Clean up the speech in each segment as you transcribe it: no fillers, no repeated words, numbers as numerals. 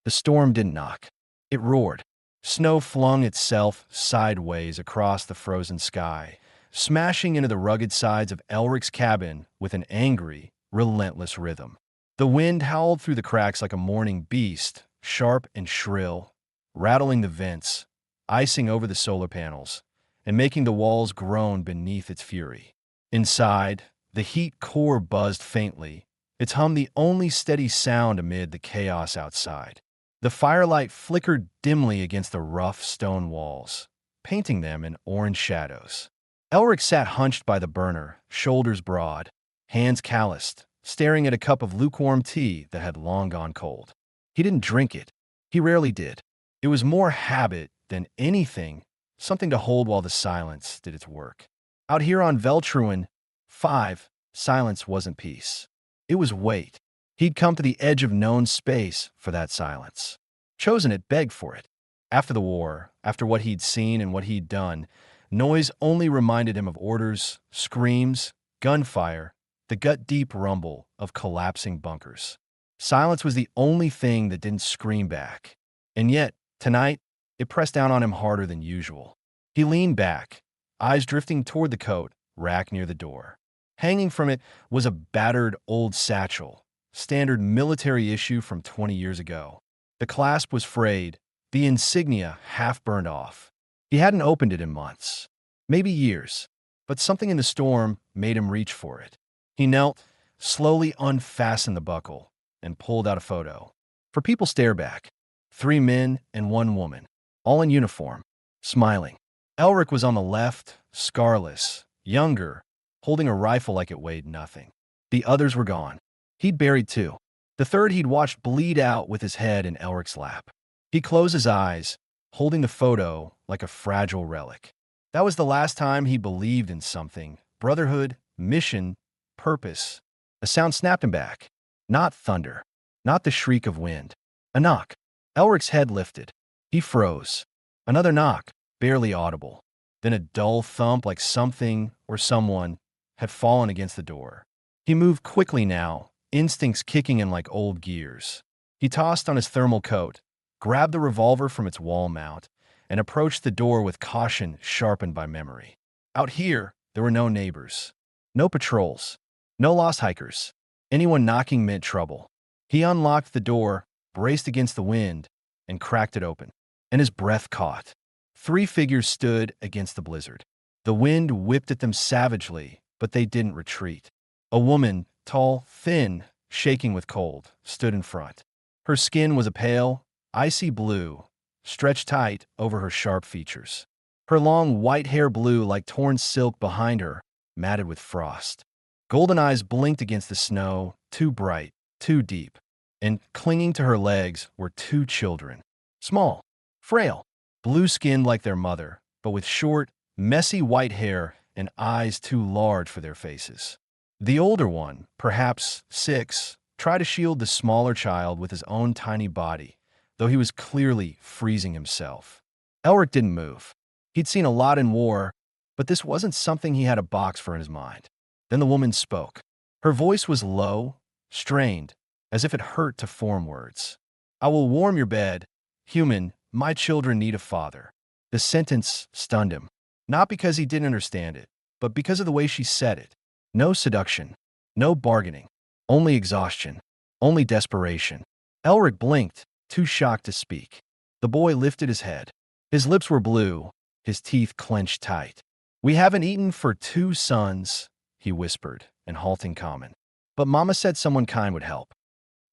The storm didn't knock. It roared. Snow flung itself sideways across the frozen sky, smashing into the rugged sides of Elric's cabin with an angry, relentless rhythm. The wind howled through the cracks like a mourning beast, sharp and shrill, rattling the vents, icing over the solar panels, and making the walls groan beneath its fury. Inside, the heat core buzzed faintly, its hum the only steady sound amid the chaos outside. The firelight flickered dimly against the rough stone walls, painting them in orange shadows. Elric sat hunched by the burner, shoulders broad, hands calloused, staring at a cup of lukewarm tea that had long gone cold. He didn't drink it. He rarely did. It was more habit than anything, something to hold while the silence did its work. Out here on Veltruin 5, silence wasn't peace. It was weight. He'd come to the edge of known space for that silence. Chosen it, begged for it. After the war, after what he'd seen and what he'd done, noise only reminded him of orders, screams, gunfire, the gut-deep rumble of collapsing bunkers. Silence was the only thing that didn't scream back. And yet, tonight, it pressed down on him harder than usual. He leaned back, eyes drifting toward the coat rack near the door. Hanging from it was a battered old satchel, standard military issue from 20 years ago. The clasp was frayed, the insignia half burned off. He hadn't opened it in months, maybe years, but something in the storm made him reach for it. He knelt, slowly unfastened the buckle, and pulled out a photo. For people stare back. 3 men and 1 woman, all in uniform, smiling. Elric was on the left, scarless, younger, holding a rifle like it weighed nothing. The others were gone. He'd buried 2. The third he'd watched bleed out with his head in Elric's lap. He closed his eyes, holding the photo like a fragile relic. That was the last time he believed in something. Brotherhood, mission, purpose. A sound snapped him back. Not thunder. Not the shriek of wind. A knock. Elric's head lifted. He froze. Another knock, barely audible. Then a dull thump like something or someone had fallen against the door. He moved quickly now, instincts kicking him like old gears. He tossed on his thermal coat, grabbed the revolver from its wall mount, and approached the door with caution sharpened by memory. Out here, there were no neighbors, no patrols, no lost hikers. Anyone knocking meant trouble. He unlocked the door, braced against the wind, and cracked it open. And his breath caught. 3 figures stood against the blizzard. The wind whipped at them savagely, but they didn't retreat. A woman, tall, thin, shaking with cold, stood in front. Her skin was a pale, icy blue, stretched tight over her sharp features. Her long white hair blew like torn silk behind her, matted with frost. Golden eyes blinked against the snow, too bright, too deep. And clinging to her legs were 2 children. Small, frail, blue-skinned like their mother, but with short, messy white hair and eyes too large for their faces. The older one, perhaps 6, tried to shield the smaller child with his own tiny body, though he was clearly freezing himself. Elric didn't move. He'd seen a lot in war, but this wasn't something he had a box for in his mind. Then the woman spoke. Her voice was low, strained, as if it hurt to form words. "I will warm your bed. Human, my children need a father." The sentence stunned him, not because he didn't understand it, but because of the way she said it. No seduction, no bargaining, only exhaustion, only desperation. Elric blinked, too shocked to speak. The boy lifted his head. His lips were blue, his teeth clenched tight. "We haven't eaten for 2 sons," he whispered, in halting comment. "But Mama said someone kind would help."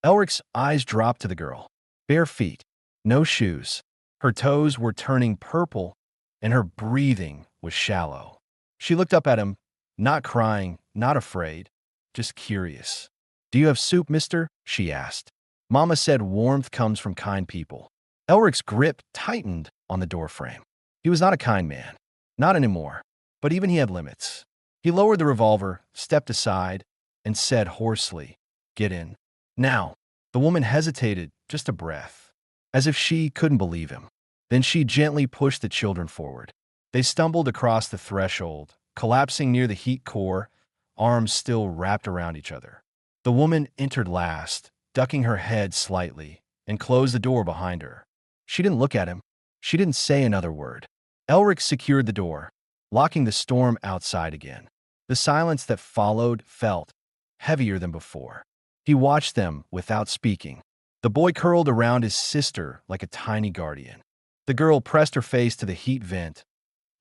Elric's eyes dropped to the girl. Bare feet, no shoes. Her toes were turning purple, and her breathing was shallow. She looked up at him, not crying, not afraid, just curious. "Do you have soup, mister?" she asked. "Mama said warmth comes from kind people." Elric's grip tightened on the doorframe. He was not a kind man. Not anymore. But even he had limits. He lowered the revolver, stepped aside, and said hoarsely, "Get in." Now. The woman hesitated, just a breath, as if she couldn't believe him. Then she gently pushed the children forward. They stumbled across the threshold, collapsing near the heat core, arms still wrapped around each other. The woman entered last, ducking her head slightly, and closed the door behind her. She didn't look at him. She didn't say another word. Elric secured the door, locking the storm outside again. The silence that followed felt heavier than before. He watched them without speaking. The boy curled around his sister like a tiny guardian. The girl pressed her face to the heat vent,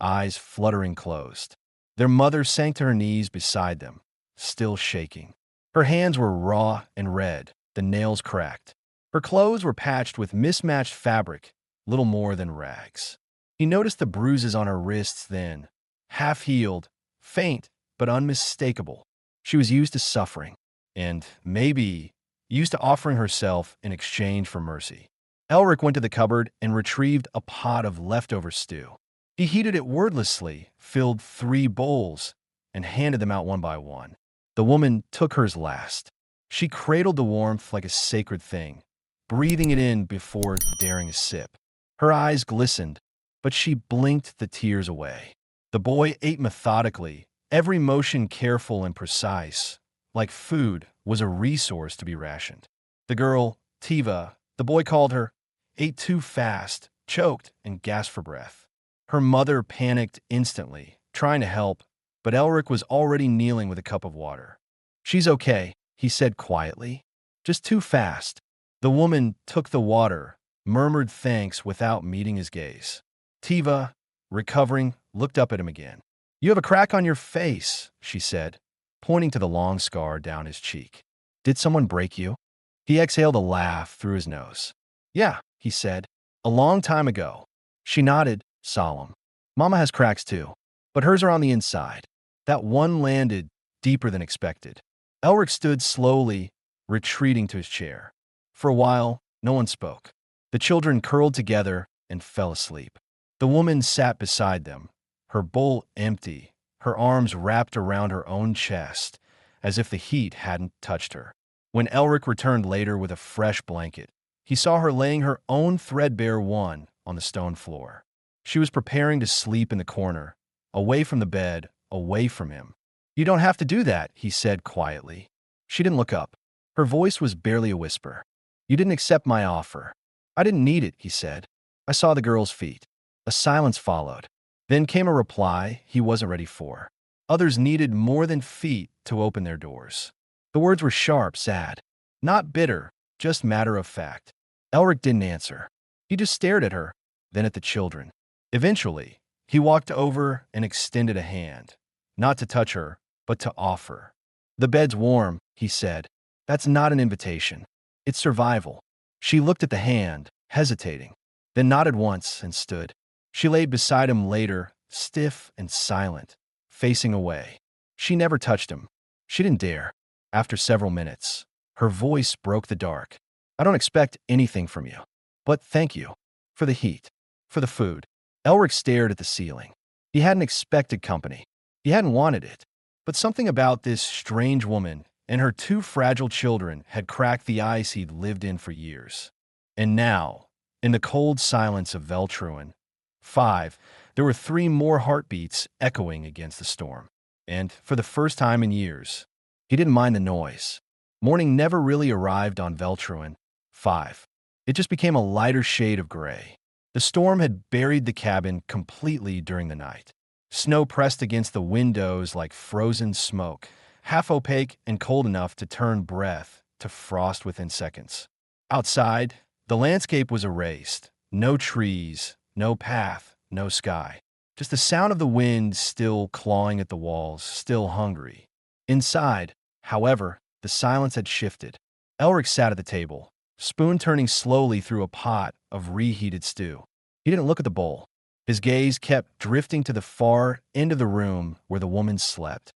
eyes fluttering closed. Their mother sank to her knees beside them, still shaking. Her hands were raw and red, the nails cracked. Her clothes were patched with mismatched fabric, little more than rags. He noticed the bruises on her wrists then, half-healed, faint, but unmistakable. She was used to suffering, and, maybe, used to offering herself in exchange for mercy. Elric went to the cupboard and retrieved a pot of leftover stew. He heated it wordlessly, filled 3 bowls, and handed them out one by one. The woman took hers last. She cradled the warmth like a sacred thing, breathing it in before daring a sip. Her eyes glistened, but she blinked the tears away. The boy ate methodically, every motion careful and precise, like food was a resource to be rationed. The girl, Tiva, the boy called her, ate too fast, choked, and gasped for breath. Her mother panicked instantly, trying to help, but Elric was already kneeling with a cup of water. "She's okay," he said quietly. "Just too fast." The woman took the water, murmured thanks without meeting his gaze. Tiva, recovering, looked up at him again. "You have a crack on your face," she said, pointing to the long scar down his cheek. "Did someone break you?" He exhaled a laugh through his nose. "Yeah," he said, "a long time ago." She nodded, solemn. "Mama has cracks too, but hers are on the inside." That one landed deeper than expected. Elric stood slowly, retreating to his chair. For a while, no one spoke. The children curled together and fell asleep. The woman sat beside them, her bowl empty, her arms wrapped around her own chest, as if the heat hadn't touched her. When Elric returned later with a fresh blanket, he saw her laying her own threadbare one on the stone floor. She was preparing to sleep in the corner, away from the bed, away from him. "You don't have to do that," he said quietly. She didn't look up. Her voice was barely a whisper. "You didn't accept my offer." "I didn't need it," he said. I saw the girl's feet. A silence followed. Then came a reply he wasn't ready for. Others needed more than feet to open their doors. The words were sharp, sad. Not bitter, just matter of fact. Elric didn't answer. He just stared at her, then at the children. Eventually, he walked over and extended a hand. Not to touch her, but to offer. "The bed's warm," he said. "That's not an invitation. It's survival." She looked at the hand, hesitating, then nodded once and stood. She lay beside him later, stiff and silent, facing away. She never touched him. She didn't dare. After several minutes, her voice broke the dark. "I don't expect anything from you, but thank you. For the heat. For the food." Elric stared at the ceiling. He hadn't expected company. He hadn't wanted it. But something about this strange woman and her 2 fragile children had cracked the ice he'd lived in for years. And now, in the cold silence of Veltruin, 5, there were 3 more heartbeats echoing against the storm. And, for the first time in years, he didn't mind the noise. Morning never really arrived on Veltruin, 5. It just became a lighter shade of gray. The storm had buried the cabin completely during the night. Snow pressed against the windows like frozen smoke, half opaque and cold enough to turn breath to frost within seconds. Outside, the landscape was erased. No trees, no path, no sky. Just the sound of the wind still clawing at the walls, still hungry. Inside, however, the silence had shifted. Elric sat at the table, spoon turning slowly through a pot of reheated stew. He didn't look at the bowl. His gaze kept drifting to the far end of the room where the woman slept,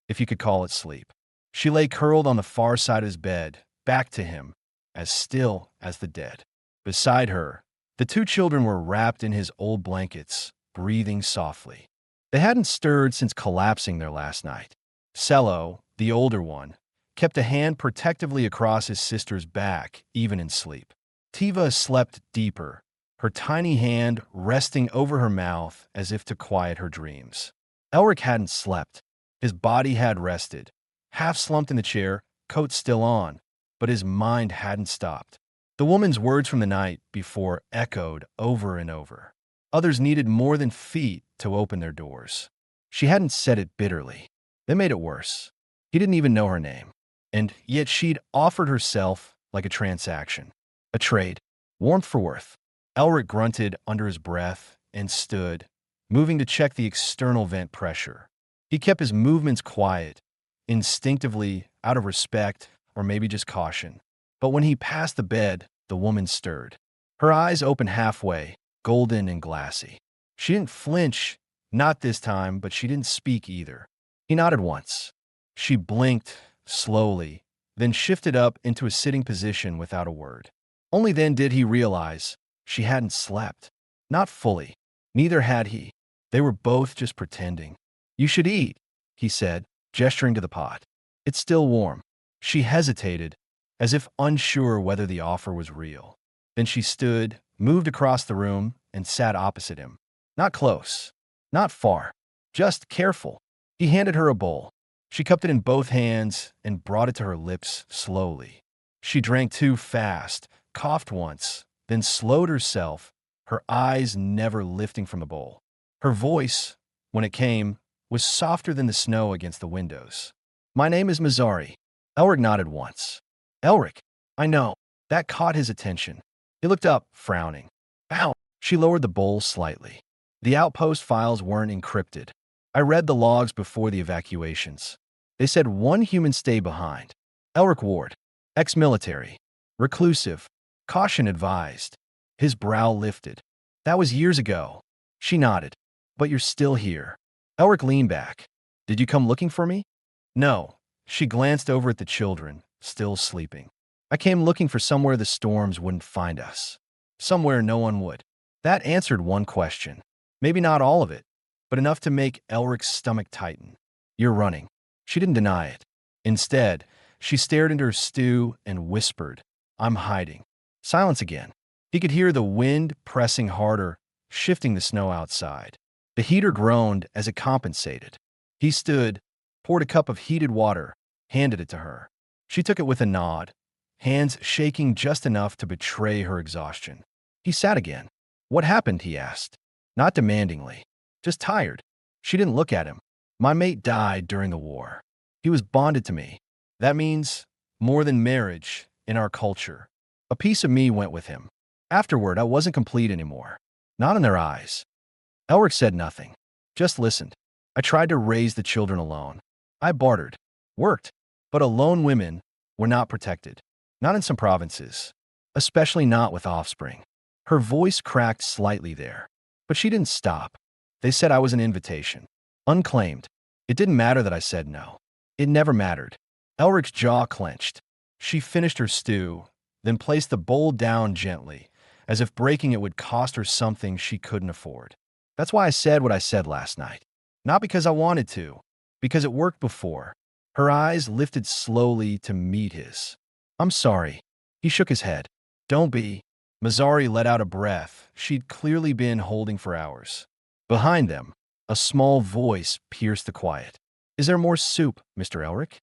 if you could call it sleep. She lay curled on the far side of his bed, back to him, as still as the dead. Beside her, the 2 children were wrapped in his old blankets, breathing softly. They hadn't stirred since collapsing there last night. Cello, the older one, kept a hand protectively across his sister's back, even in sleep. Tiva slept deeper, her tiny hand resting over her mouth as if to quiet her dreams. Elric hadn't slept. His body had rested, half slumped in the chair, coat still on, but his mind hadn't stopped. The woman's words from the night before echoed over and over. Others needed more than feet to open their doors. She hadn't said it bitterly. They made it worse. He didn't even know her name. And yet she'd offered herself like a transaction. A trade. Warmth for worth. Elric grunted under his breath and stood, moving to check the external vent pressure. He kept his movements quiet, instinctively, out of respect, or maybe just caution. But when he passed the bed, the woman stirred. Her eyes opened halfway, golden and glassy. She didn't flinch, not this time, but she didn't speak either. He nodded once. She blinked, slowly, then shifted up into a sitting position without a word. Only then did he realize she hadn't slept. Not fully. Neither had he. They were both just pretending. "You should eat," he said, gesturing to the pot. "It's still warm." She hesitated, as if unsure whether the offer was real. Then she stood, moved across the room, and sat opposite him. Not close. Not far. Just careful. He handed her a bowl. She cupped it in both hands and brought it to her lips slowly. She drank too fast, coughed once, then slowed herself, her eyes never lifting from the bowl. Her voice, when it came, was softer than the snow against the windows. "My name is Mazzari." Elric nodded once. "Elric, I know." That caught his attention. He looked up, frowning. "Ow!" She lowered the bowl slightly. The outpost files weren't encrypted. I read the logs before the evacuations. They said one human stayed behind. Elric Ward. Ex-military. Reclusive. Caution advised. His brow lifted. "That was years ago." She nodded. "But you're still here." Elric leaned back. "Did you come looking for me?" "No." She glanced over at the children, still sleeping. "I came looking for somewhere the storms wouldn't find us. Somewhere no one would." That answered one question. Maybe not all of it, but enough to make Elric's stomach tighten. "You're running." She didn't deny it. Instead, she stared into her stew and whispered, "I'm hiding." Silence again. He could hear the wind pressing harder, shifting the snow outside. The heater groaned as it compensated. He stood, poured a cup of heated water, handed it to her. She took it with a nod, hands shaking just enough to betray her exhaustion. He sat again. "What happened?" he asked. Not demandingly, just tired. She didn't look at him. "My mate died during the war. He was bonded to me. That means more than marriage in our culture. A piece of me went with him. Afterward, I wasn't complete anymore." Not in their eyes. Elric said nothing, just listened. "I tried to raise the children alone. I bartered, worked, but alone women were not protected. Not in some provinces, especially not with offspring." Her voice cracked slightly there, but she didn't stop. "They said I was an invitation. Unclaimed. It didn't matter that I said no. It never mattered." Elric's jaw clenched. She finished her stew, then placed the bowl down gently, as if breaking it would cost her something she couldn't afford. "That's why I said what I said last night. Not because I wanted to, because it worked before." Her eyes lifted slowly to meet his. "I'm sorry." He shook his head. "Don't be." Mazzari let out a breath she'd clearly been holding for hours. Behind them, a small voice pierced the quiet. "Is there more soup, Mr. Elric?"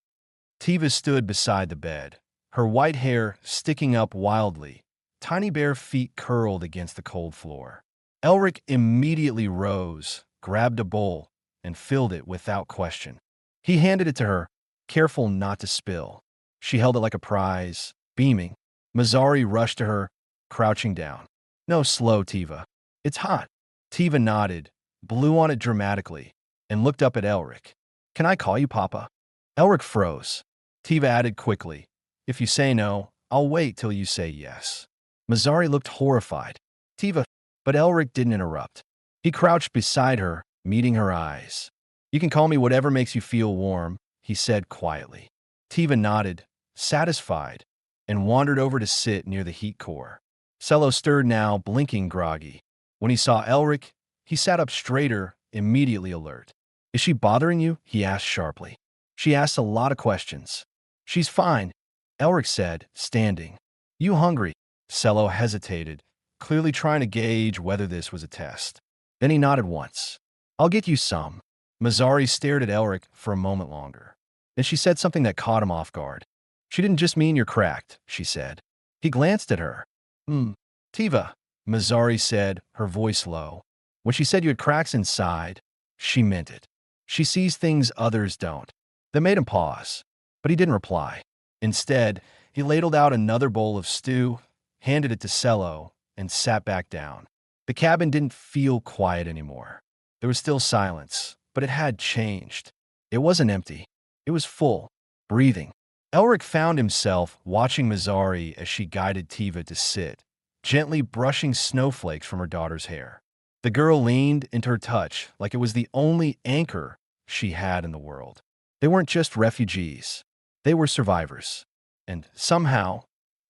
Tiva stood beside the bed, her white hair sticking up wildly, tiny bare feet curled against the cold floor. Elric immediately rose, grabbed a bowl, and filled it without question. He handed it to her, careful not to spill. She held it like a prize, beaming. Mazzari rushed to her, crouching down. "No, slow, Tiva. It's hot." Tiva nodded, blew on it dramatically, and looked up at Elric. "Can I call you Papa?" Elric froze. Tiva added quickly, "If you say no, I'll wait till you say yes." Mazzari looked horrified. "Tiva," but Elric didn't interrupt. He crouched beside her, meeting her eyes. "You can call me whatever makes you feel warm," he said quietly. Tiva nodded, satisfied, and wandered over to sit near the heat core. Cello stirred now, blinking groggy. When he saw Elric, he sat up straighter, immediately alert. "Is she bothering you?" he asked sharply. "She asks a lot of questions." "She's fine," Elric said, standing. "You hungry?" Cello hesitated, clearly trying to gauge whether this was a test. Then he nodded once. "I'll get you some." Mazzari stared at Elric for a moment longer. Then she said something that caught him off guard. "She didn't just mean you're cracked," she said. He glanced at her. Hmm. Tiva, Mazzari said, her voice low. When she said you had cracks inside, she meant it. She sees things others don't. That made him pause, but he didn't reply. Instead, he ladled out another bowl of stew, handed it to Cello, and sat back down. The cabin didn't feel quiet anymore. There was still silence, but it had changed. It wasn't empty. It was full, breathing. Elric found himself watching Mazzari as she guided Tiva to sit, gently brushing snowflakes from her daughter's hair. The girl leaned into her touch like it was the only anchor she had in the world. They weren't just refugees. They were survivors. And somehow,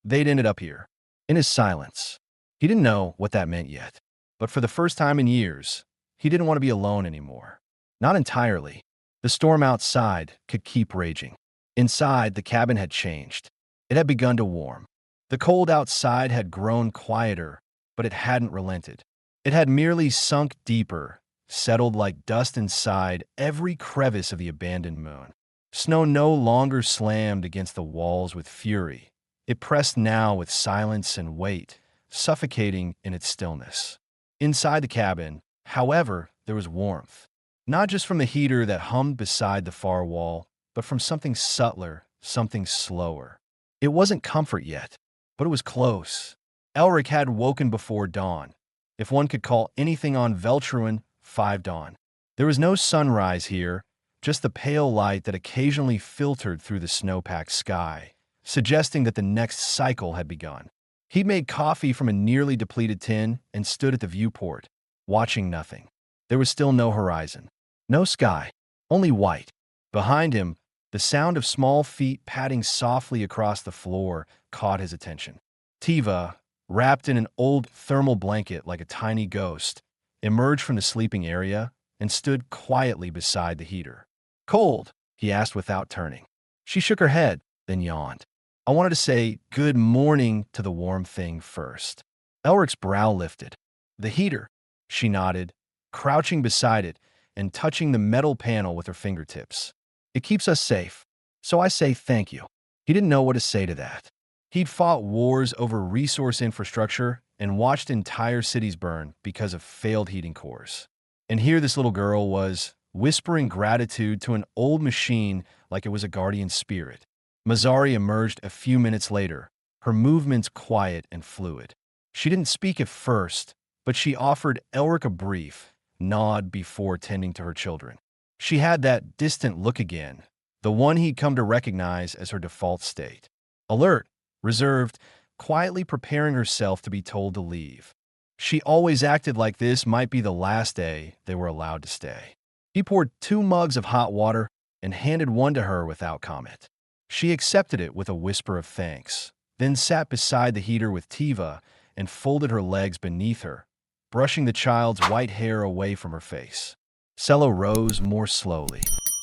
they'd ended up here, in his silence. He didn't know what that meant yet. But for the first time in years, he didn't want to be alone anymore. Not entirely. The storm outside could keep raging. Inside, the cabin had changed. It had begun to warm. The cold outside had grown quieter, but it hadn't relented. It had merely sunk deeper, settled like dust inside every crevice of the abandoned moon. Snow no longer slammed against the walls with fury. It pressed now with silence and weight, suffocating in its stillness. Inside the cabin, however, there was warmth. Not just from the heater that hummed beside the far wall, but from something subtler, something slower. It wasn't comfort yet, but it was close. Elric had woken before dawn, if one could call anything on Veltruin 5 dawn. There was no sunrise here, just the pale light that occasionally filtered through the snow-packed sky, suggesting that the next cycle had begun. He'd made coffee from a nearly depleted tin and stood at the viewport, watching nothing. There was still no horizon, no sky, only white. Behind him, the sound of small feet padding softly across the floor caught his attention. Tiva, wrapped in an old thermal blanket like a tiny ghost, emerged from the sleeping area and stood quietly beside the heater. "Cold?" he asked without turning. She shook her head, then yawned. "I wanted to say good morning to the warm thing first." Elric's brow lifted. "The heater," she nodded, crouching beside it and touching the metal panel with her fingertips. "It keeps us safe, so I say thank you." He didn't know what to say to that. He'd fought wars over resource infrastructure and watched entire cities burn because of failed heating cores. And here this little girl was, whispering gratitude to an old machine like it was a guardian spirit. Mazzari emerged a few minutes later, her movements quiet and fluid. She didn't speak at first, but she offered Elric a brief nod before tending to her children. She had that distant look again, the one he'd come to recognize as her default state. Alert, reserved, quietly preparing herself to be told to leave. She always acted like this might be the last day they were allowed to stay. He poured 2 mugs of hot water and handed one to her without comment. She accepted it with a whisper of thanks, then sat beside the heater with Tiva and folded her legs beneath her, brushing the child's white hair away from her face. Cello rose more slowly.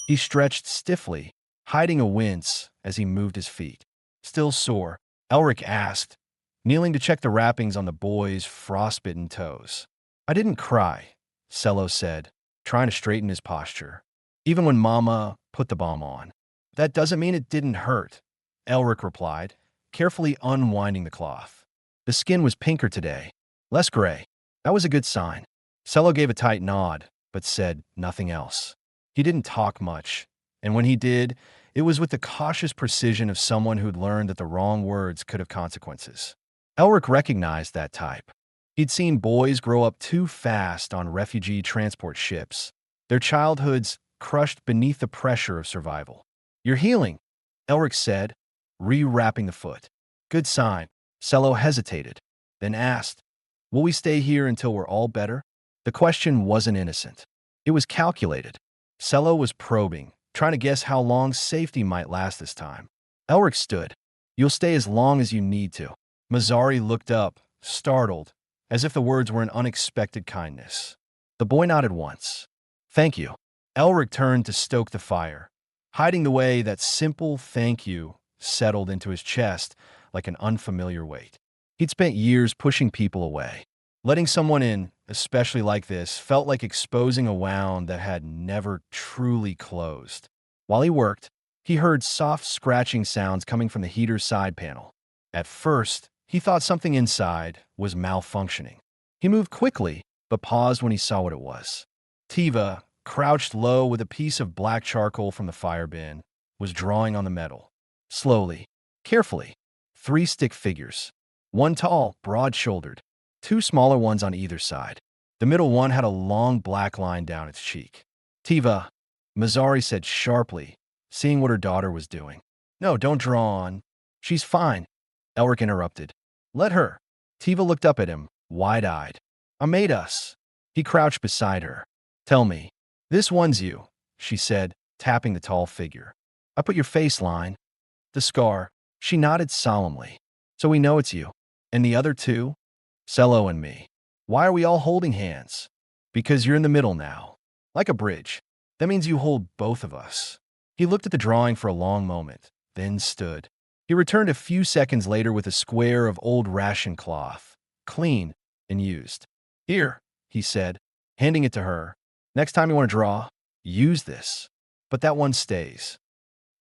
He stretched stiffly, hiding a wince as he moved his feet. "Still sore?" Elric asked, kneeling to check the wrappings on the boy's frostbitten toes. "I didn't cry," Cello said, trying to straighten his posture. "Even when Mama put the bomb on." "That doesn't mean it didn't hurt," Elric replied, carefully unwinding the cloth. "The skin was pinker today, less gray. That was a good sign." Cello gave a tight nod, but said nothing else. He didn't talk much, and when he did, it was with the cautious precision of someone who'd learned that the wrong words could have consequences. Elric recognized that type. He'd seen boys grow up too fast on refugee transport ships, their childhoods crushed beneath the pressure of survival. "You're healing," Elric said, rewrapping the foot. "Good sign." Cello hesitated, then asked, "Will we stay here until we're all better?" The question wasn't innocent. It was calculated. Cello was probing, trying to guess how long safety might last this time. Elric stood. "You'll stay as long as you need to." Mazzari looked up, startled, as if the words were an unexpected kindness. The boy nodded once. "Thank you." Elric turned to stoke the fire, hiding the way that simple thank you settled into his chest like an unfamiliar weight. He'd spent years pushing people away. Letting someone in, especially like this, felt like exposing a wound that had never truly closed. While he worked, he heard soft scratching sounds coming from the heater's side panel. At first, He thought something inside was malfunctioning. He moved quickly, but paused when he saw what it was. Tiva, crouched low with a piece of black charcoal from the fire bin, was drawing on the metal. Slowly, carefully. 3 stick figures. One tall, broad-shouldered. 2 smaller ones on either side. The middle one had a long black line down its cheek. Tiva, Mazzari said sharply, seeing what her daughter was doing. No, don't draw on. She's fine. Elric interrupted. Let her. Tiva looked up at him, wide-eyed. I made us. He crouched beside her. Tell me. This one's you, she said, tapping the tall figure. I put your face line. The scar. She nodded solemnly. So we know it's you. And the other 2? Cello and me. Why are we all holding hands? Because you're in the middle now. Like a bridge. That means you hold both of us. He looked at the drawing for a long moment, then stood. He returned a few seconds later with a square of old ration cloth, clean and used. Here, he said, handing it to her. Next time you want to draw, use this. But that one stays.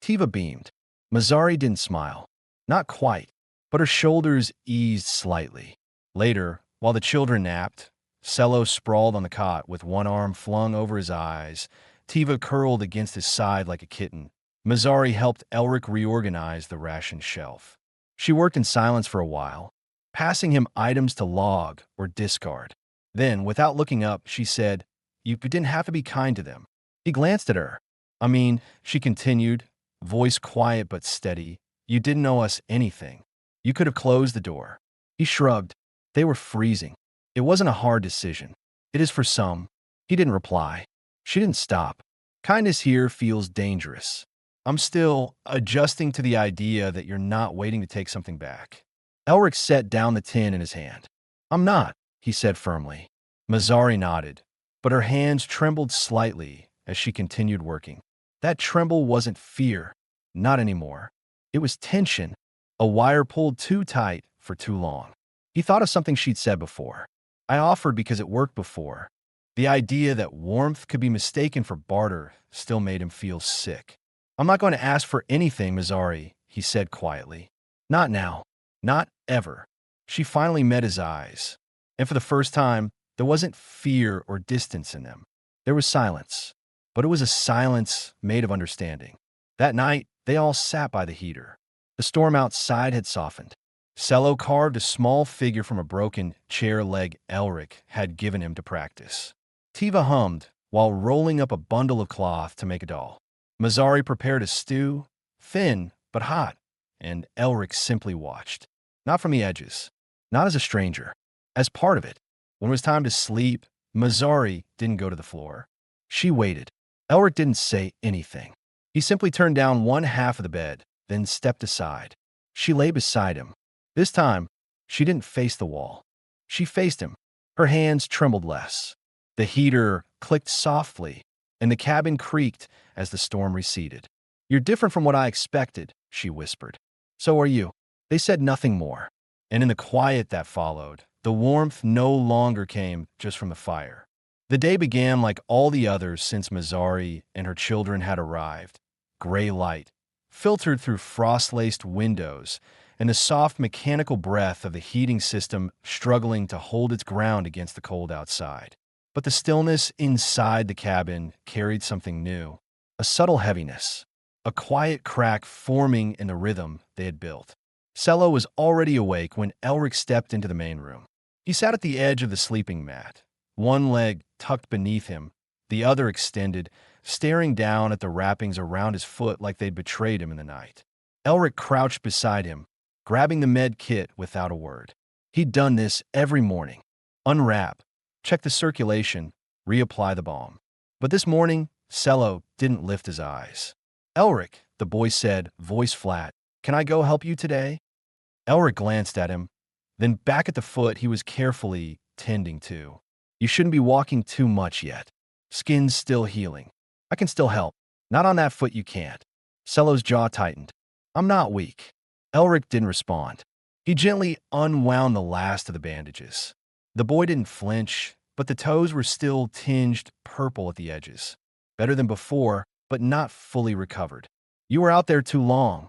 Tiva beamed. Mazzari didn't smile. Not quite, but her shoulders eased slightly. Later, while the children napped, Cello sprawled on the cot with one arm flung over his eyes, Tiva curled against his side like a kitten. Mazzari helped Elric reorganize the ration shelf. She worked in silence for a while, passing him items to log or discard. Then, without looking up, she said, You didn't have to be kind to them. He glanced at her. I mean, she continued, voice quiet but steady, you didn't owe us anything. You could have closed the door. He shrugged. They were freezing. It wasn't a hard decision. It is for some. He didn't reply. She didn't stop. Kindness here feels dangerous. I'm still adjusting to the idea that you're not waiting to take something back. Elric set down the tin in his hand. I'm not, he said firmly. Mazzari nodded, but her hands trembled slightly as she continued working. That tremble wasn't fear. Not anymore. It was tension, a wire pulled too tight for too long. He thought of something she'd said before. I offered because it worked before. The idea that warmth could be mistaken for barter still made him feel sick. I'm not going to ask for anything, Mazzari, he said quietly. Not now. Not ever. She finally met his eyes. And for the first time, there wasn't fear or distance in them. There was silence. But it was a silence made of understanding. That night, they all sat by the heater. The storm outside had softened. Cello carved a small figure from a broken chair leg Elric had given him to practice. Tiva hummed while rolling up a bundle of cloth to make a doll. Mazzari prepared a stew, thin but hot, and Elric simply watched. Not from the edges, not as a stranger, as part of it. When it was time to sleep, Mazzari didn't go to the floor. She waited. Elric didn't say anything. He simply turned down one half of the bed, then stepped aside. She lay beside him. This time, she didn't face the wall. She faced him. Her hands trembled less. The heater clicked softly, and the cabin creaked as the storm receded. You're different from what I expected, she whispered. So are you. They said nothing more. And in the quiet that followed, the warmth no longer came just from the fire. The day began like all the others since Mazzari and her children had arrived. Gray light, filtered through frost-laced windows, and the soft mechanical breath of the heating system struggling to hold its ground against the cold outside. But the stillness inside the cabin carried something new, a subtle heaviness, a quiet crack forming in the rhythm they had built. Cello was already awake when Elric stepped into the main room. He sat at the edge of the sleeping mat, one leg tucked beneath him, the other extended, staring down at the wrappings around his foot like they'd betrayed him in the night. Elric crouched beside him, grabbing the med kit without a word. He'd done this every morning. Unwrap, check the circulation, reapply the balm. But this morning, Cello didn't lift his eyes. Elric, the boy said, voice flat, can I go help you today? Elric glanced at him, then back at the foot he was carefully tending to. You shouldn't be walking too much yet. Skin's still healing. I can still help. Not on that foot you can't. Cello's jaw tightened. I'm not weak. Elric didn't respond. He gently unwound the last of the bandages. The boy didn't flinch, but the toes were still tinged purple at the edges. Better than before, but not fully recovered. You were out there too long,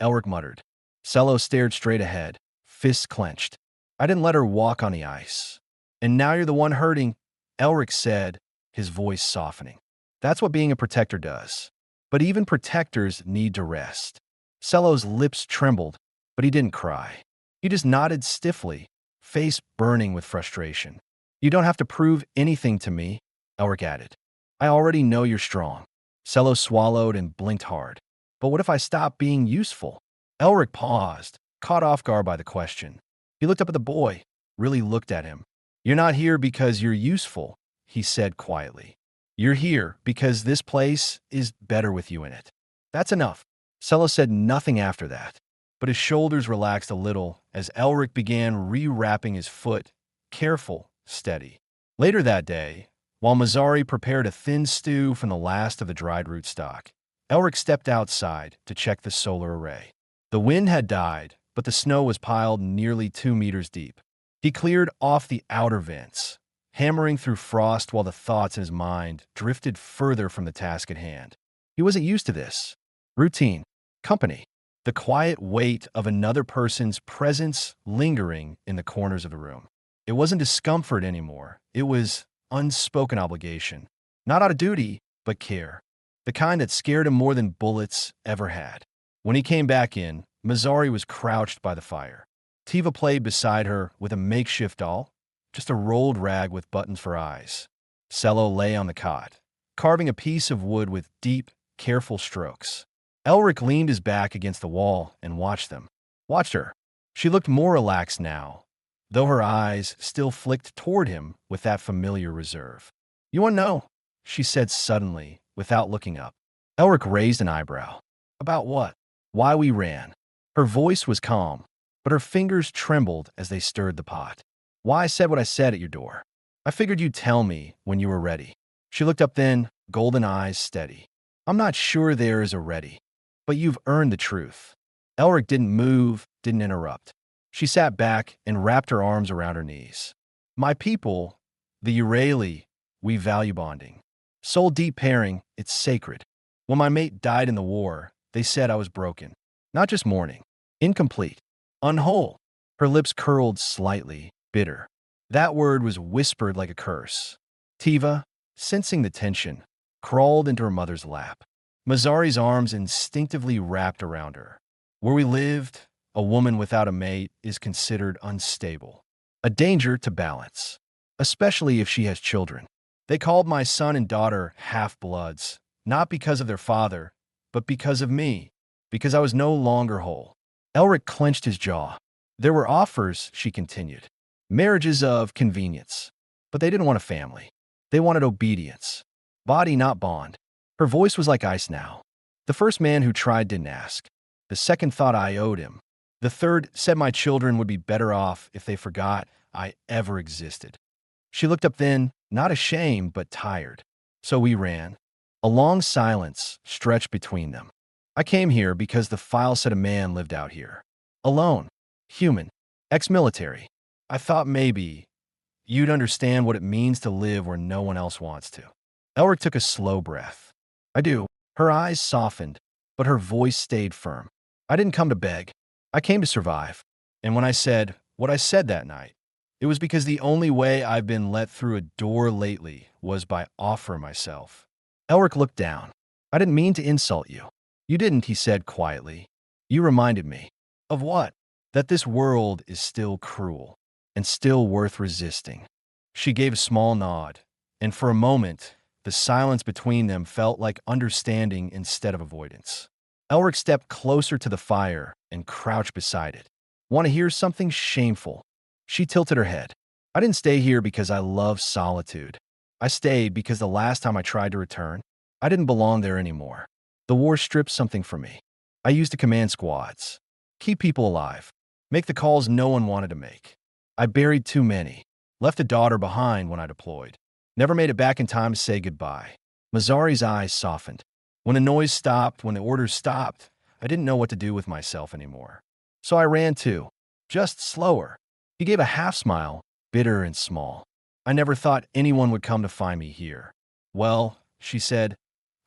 Elric muttered. Cello stared straight ahead, fists clenched. I didn't let her walk on the ice. And now you're the one hurting, Elric said, his voice softening. That's what being a protector does. But even protectors need to rest. Cello's lips trembled, but he didn't cry. He just nodded stiffly, face burning with frustration. You don't have to prove anything to me, Elric added. I already know you're strong. Cello swallowed and blinked hard. But what if I stop being useful? Elric paused, caught off guard by the question. He looked up at the boy, really looked at him. You're not here because you're useful, he said quietly. You're here because this place is better with you in it. That's enough. Cello said nothing after that, but his shoulders relaxed a little as Elric began rewrapping his foot, careful, steady. Later that day, while Mazzari prepared a thin stew from the last of the dried rootstock, Elric stepped outside to check the solar array. The wind had died, but the snow was piled nearly 2 meters deep. He cleared off the outer vents, hammering through frost while the thoughts in his mind drifted further from the task at hand. He wasn't used to this. Routine, company, the quiet weight of another person's presence lingering in the corners of the room. It wasn't discomfort anymore. It was unspoken obligation. Not out of duty, but care. The kind that scared him more than bullets ever had. When he came back in, Mazzari was crouched by the fire. Tiva played beside her with a makeshift doll, just a rolled rag with buttons for eyes. Cello lay on the cot, carving a piece of wood with deep, careful strokes. Elric leaned his back against the wall and watched them. Watched her. She looked more relaxed now, though her eyes still flicked toward him with that familiar reserve. You want to know? She said suddenly, without looking up. Elric raised an eyebrow. About what? Why we ran. Her voice was calm, but her fingers trembled as they stirred the pot. Why I said what I said at your door. I figured you'd tell me when you were ready. She looked up then, golden eyes steady. I'm not sure there is a ready, but you've earned the truth. Elric didn't move, didn't interrupt. She sat back and wrapped her arms around her knees. My people, the Urali, we value bonding. Soul deep pairing, it's sacred. When my mate died in the war, they said I was broken. Not just mourning. Incomplete. Unwhole. Her lips curled slightly, bitter. That word was whispered like a curse. Tiva, sensing the tension, crawled into her mother's lap. Mazzari's arms instinctively wrapped around her. Where we lived, a woman without a mate is considered unstable. A danger to balance, especially if she has children. They called my son and daughter half-bloods, not because of their father, but because of me, because I was no longer whole. Elric clenched his jaw. There were offers, she continued. Marriages of convenience. But they didn't want a family. They wanted obedience. Body, not bond. Her voice was like ice now. The first man who tried didn't ask. The second thought I owed him. The third said my children would be better off if they forgot I ever existed. She looked up then, not ashamed, but tired. So we ran. A long silence stretched between them. I came here because the file said a man lived out here. Alone. Human. Ex-military. I thought maybe you'd understand what it means to live where no one else wants to. Elric took a slow breath. I do. Her eyes softened, but her voice stayed firm. I didn't come to beg. I came to survive. And when I said what I said that night, it was because the only way I've been let through a door lately was by offering myself. Elric looked down. I didn't mean to insult you. You didn't, he said quietly. You reminded me. Of what? That this world is still cruel and still worth resisting. She gave a small nod, and for a moment, the silence between them felt like understanding instead of avoidance. Elric stepped closer to the fire and crouched beside it. Want to hear something shameful? She tilted her head. I didn't stay here because I love solitude. I stayed because the last time I tried to return, I didn't belong there anymore. The war stripped something from me. I used to command squads, keep people alive, make the calls no one wanted to make. I buried too many, left a daughter behind when I deployed. Never made it back in time to say goodbye. Mazzari's eyes softened. When the noise stopped, when the orders stopped, I didn't know what to do with myself anymore. So I ran too, just slower. He gave a half smile, bitter and small. I never thought anyone would come to find me here. Well, she said,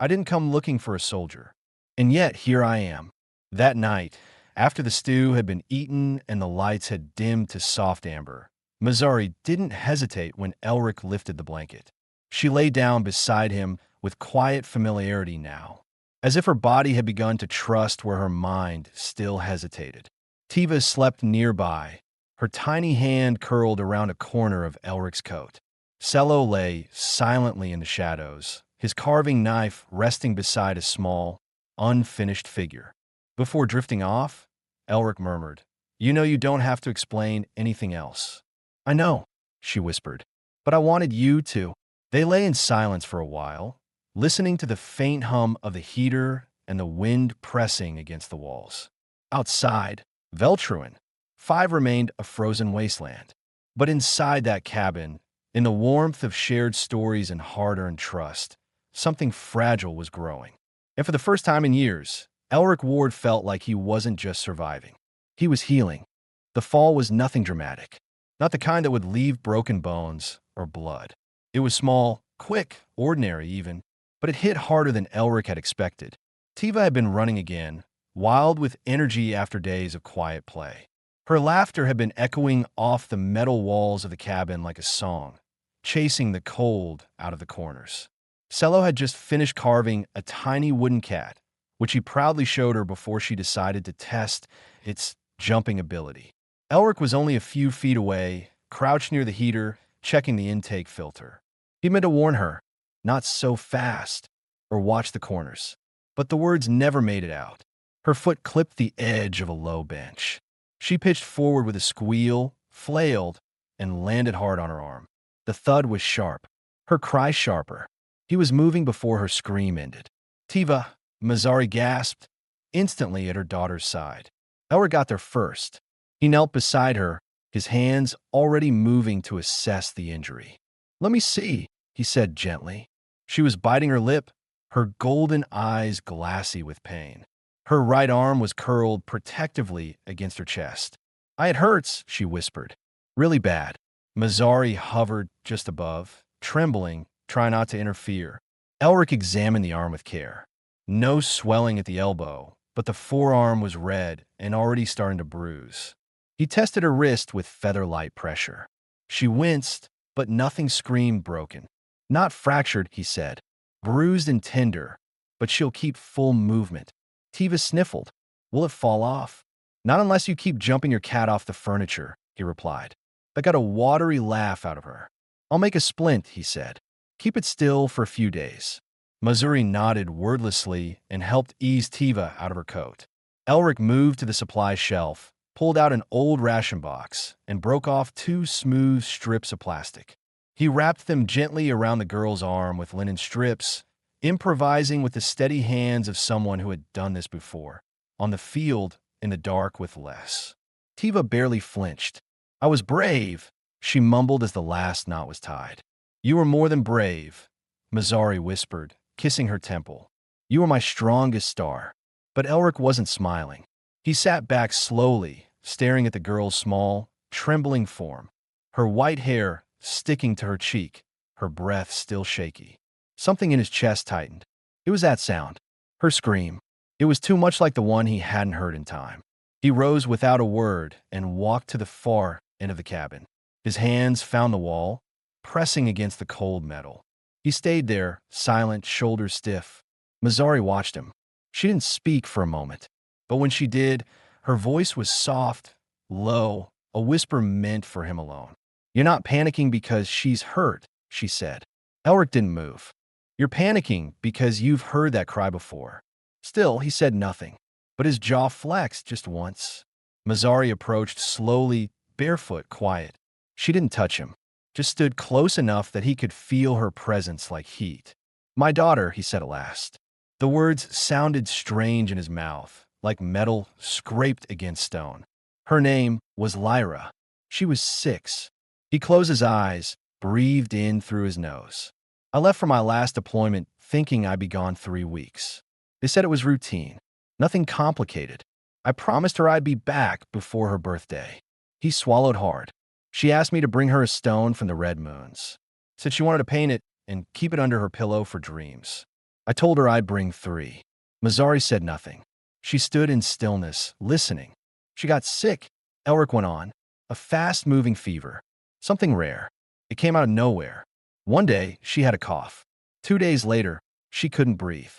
I didn't come looking for a soldier. And yet here I am. That night, After the stew had been eaten and the lights had dimmed to soft amber, Mazari didn't hesitate when Elric lifted the blanket. She lay down beside him with quiet familiarity now, as if her body had begun to trust where her mind still hesitated. Tiva slept nearby, her tiny hand curled around a corner of Elric's coat. Cello lay silently in the shadows, his carving knife resting beside a small, unfinished figure. Before drifting off, Elric murmured, "You know you don't have to explain anything else." "I know," she whispered, "but I wanted you to." They lay in silence for a while, listening to the faint hum of the heater and the wind pressing against the walls. Outside, Veltruin, 5 remained a frozen wasteland. But inside that cabin, in the warmth of shared stories and hard-earned trust, something fragile was growing. And for the first time in years, Elric Ward felt like he wasn't just surviving. He was healing. The fall was nothing dramatic, not the kind that would leave broken bones or blood. It was small, quick, ordinary even, but it hit harder than Elric had expected. Tiva had been running again, wild with energy after days of quiet play. Her laughter had been echoing off the metal walls of the cabin like a song, chasing the cold out of the corners. Cello had just finished carving a tiny wooden cat, which he proudly showed her before she decided to test its jumping ability. Elric was only a few feet away, crouched near the heater, checking the intake filter. He meant to warn her, "Not so fast," or "Watch the corners." But the words never made it out. Her foot clipped the edge of a low bench. She pitched forward with a squeal, flailed, and landed hard on her arm. The thud was sharp, her cry sharper. He was moving before her scream ended. "Tiva," Mazari gasped, instantly at her daughter's side. Elric got there first. He knelt beside her, his hands already moving to assess the injury. "Let me see," he said gently. She was biting her lip, her golden eyes glassy with pain. Her right arm was curled protectively against her chest. "It hurts," she whispered. "Really bad." Mazari hovered just above, trembling, trying not to interfere. Elric examined the arm with care. No swelling at the elbow, but the forearm was red and already starting to bruise. He tested her wrist with feather-light pressure. She winced, but nothing screamed broken. "Not fractured," he said. "Bruised and tender, but she'll keep full movement." Tiva sniffled. "Will it fall off?" "Not unless you keep jumping your cat off the furniture," he replied. That got a watery laugh out of her. "I'll make a splint," he said. "Keep it still for a few days." Mazuri nodded wordlessly and helped ease Tiva out of her coat. Elric moved to the supply shelf, pulled out an old ration box, and broke off 2 smooth strips of plastic. He wrapped them gently around the girl's arm with linen strips, improvising with the steady hands of someone who had done this before, on the field, in the dark with less. Tiva barely flinched. "I was brave," she mumbled as the last knot was tied. "You were more than brave," Mazari whispered, kissing her temple. "You were my strongest star." But Elric wasn't smiling. He sat back slowly, staring at the girl's small, trembling form, her white hair sticking to her cheek, her breath still shaky. Something in his chest tightened. It was that sound, her scream. It was too much like the one he hadn't heard in time. He rose without a word and walked to the far end of the cabin. His hands found the wall, pressing against the cold metal. He stayed there, silent, shoulders stiff. Mazari watched him. She didn't speak for a moment, but when she did, her voice was soft, low, a whisper meant for him alone. "You're not panicking because she's hurt," she said. Elric didn't move. "You're panicking because you've heard that cry before." Still, he said nothing, but his jaw flexed just once. Mazari approached slowly, barefoot, quiet. She didn't touch him, just stood close enough that he could feel her presence like heat. "My daughter," he said at last. The words sounded strange in his mouth, like metal scraped against stone. Her name was Lyra. She was 6. He closed his eyes, breathed in through his nose. "I left for my last deployment thinking I'd be gone 3 weeks. They said it was routine, nothing complicated. I promised her I'd be back before her birthday." He swallowed hard. "She asked me to bring her a stone from the red moons. Said she wanted to paint it and keep it under her pillow for dreams. I told her I'd bring 3. Mazari said nothing. She stood in stillness, listening. She got sick, Elric went on. A fast-moving fever. Something rare. It came out of nowhere. One day, she had a cough. 2 days later, she couldn't breathe.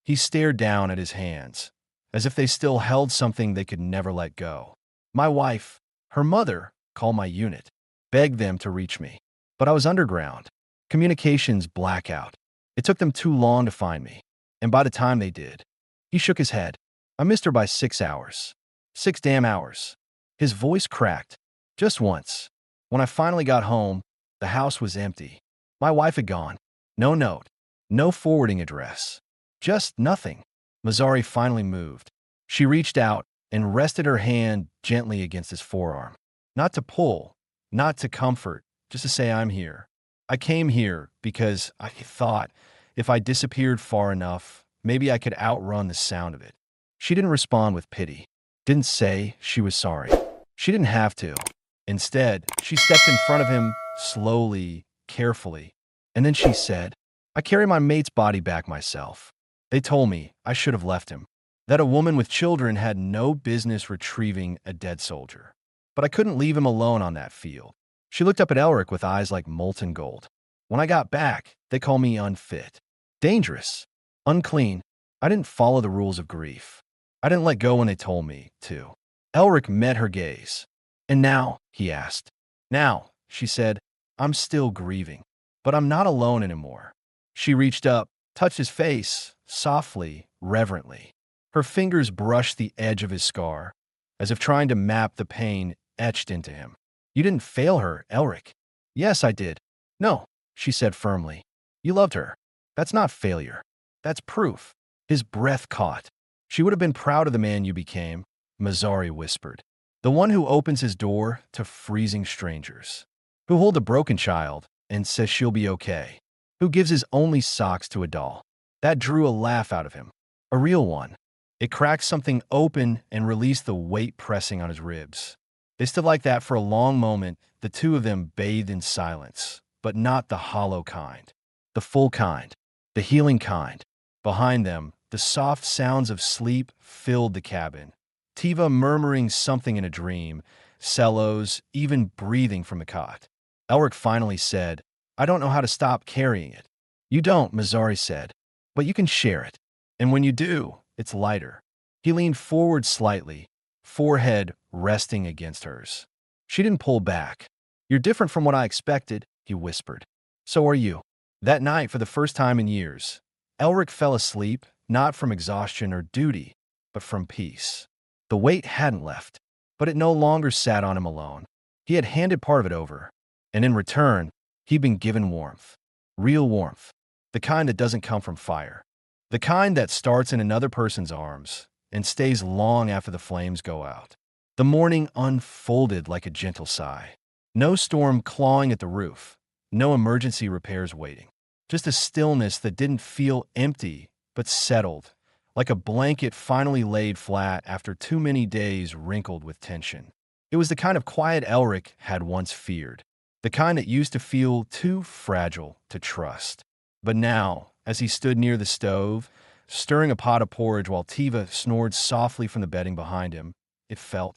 He stared down at his hands, as if they still held something they could never let go. My wife, her mother, called my unit, begged them to reach me. But I was underground. Communications blackout. It took them too long to find me. And by the time they did, he shook his head. I missed her by 6 hours. 6 damn hours. His voice cracked. Just once. When I finally got home, the house was empty. My wife had gone. No note. No forwarding address. Just nothing. Mazzari finally moved. She reached out and rested her hand gently against his forearm. Not to pull, not to comfort, just to say I'm here. I came here because I thought if I disappeared far enough, maybe I could outrun the sound of it. She didn't respond with pity. Didn't say she was sorry. She didn't have to. Instead, she stepped in front of him slowly, carefully. And then she said, I carry my mate's body back myself. They told me I should have left him, that a woman with children had no business retrieving a dead soldier. But I couldn't leave him alone on that field. She looked up at Elric with eyes like molten gold. When I got back, they called me unfit, dangerous, unclean. I didn't follow the rules of grief. I didn't let go when they told me to. Elric met her gaze. And now, he asked. Now, she said, I'm still grieving, but I'm not alone anymore. She reached up, touched his face, softly, reverently. Her fingers brushed the edge of his scar, as if trying to map the pain etched into him. You didn't fail her, Elric. Yes, I did. No, she said firmly. You loved her. That's not failure. That's proof. His breath caught. She would have been proud of the man you became, Mazzari whispered. The one who opens his door to freezing strangers. Who holds a broken child and says she'll be okay. Who gives his only socks to a doll. That drew a laugh out of him. A real one. It cracked something open and released the weight pressing on his ribs. They stood like that for a long moment, the two of them bathed in silence, but not the hollow kind. The full kind. The healing kind. Behind them, the soft sounds of sleep filled the cabin. Tiva murmuring something in a dream, cellos even breathing from the cot. Elric finally said, I don't know how to stop carrying it. You don't, Mazzari said, but you can share it. And when you do, it's lighter. He leaned forward slightly, forehead resting against hers. She didn't pull back. You're different from what I expected, he whispered. So are you. That night, for the first time in years, Elric fell asleep, not from exhaustion or duty, but from peace. The weight hadn't left, but it no longer sat on him alone. He had handed part of it over, and in return, he'd been given warmth. Real warmth. The kind that doesn't come from fire. The kind that starts in another person's arms and stays long after the flames go out. The morning unfolded like a gentle sigh. No storm clawing at the roof. No emergency repairs waiting. Just a stillness that didn't feel empty, but settled, like a blanket finally laid flat after too many days wrinkled with tension. It was the kind of quiet Elric had once feared, the kind that used to feel too fragile to trust. But now, as he stood near the stove, stirring a pot of porridge while Tiva snored softly from the bedding behind him, it felt